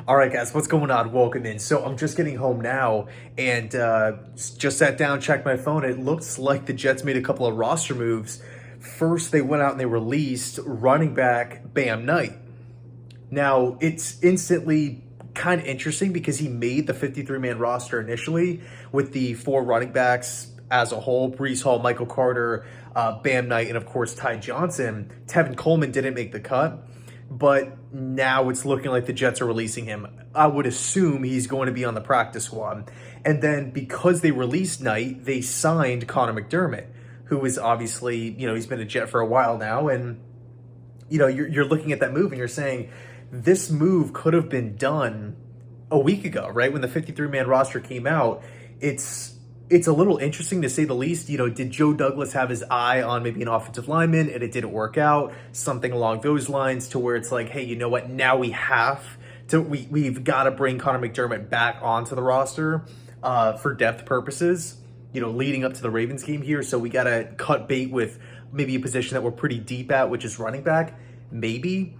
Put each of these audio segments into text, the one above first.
All right, guys, what's going on? Welcome in. So I'm just getting home now and just sat down, checked my phone. It looks like the Jets made a couple of roster moves. First, they went out and they released running back Bam Knight. Now, it's instantly kind of interesting because he made the 53-man roster initially with the four running backs as a whole: Brees Hall, Michael Carter, Bam Knight, and of course Ty Johnson. Tevin Coleman didn't make the cut, but now it's looking like the Jets are releasing him. I would assume he's going to be on the practice squad. And then because they released Knight, they signed Connor McDermott, who is obviously, he's been a Jet for a while now. And, you're looking at that move and you're saying this move could have been done a week ago, right? When the 53-man roster came out. It's a little interesting to say the least. Did Joe Douglas have his eye on maybe an offensive lineman and it didn't work out? Something along those lines, to where it's like, hey, you know what? Now we've got to bring Connor McDermott back onto the roster for depth purposes, leading up to the Ravens game here. So we got to cut bait with maybe a position that we're pretty deep at, which is running back, maybe.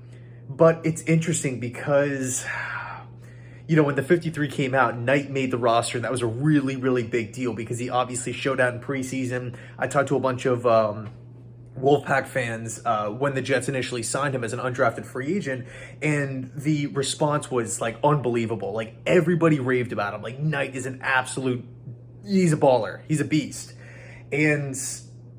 But it's interesting because when the 53 came out, Knight made the roster, and that was a really, really big deal because he obviously showed out in preseason. I talked to a bunch of Wolfpack fans when the Jets initially signed him as an undrafted free agent, and the response was like unbelievable. Like, everybody raved about him. Like, Knight is he's a baller. He's a beast. And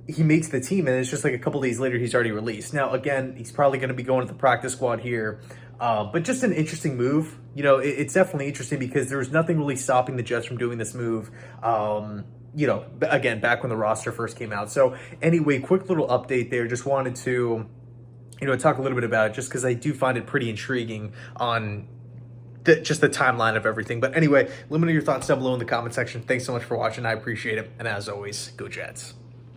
he makes the team, and it's just like a couple days later, he's already released. Now, again, he's probably going to be going to the practice squad here. But just an interesting move. It's definitely interesting because there's nothing really stopping the Jets from doing this move. Again, back when the roster first came out. So anyway, quick little update there. Just wanted to, talk a little bit about it, just because I do find it pretty intriguing on just the timeline of everything. But anyway, let me know your thoughts down below in the comment section. Thanks so much for watching. I appreciate it. And as always, go Jets.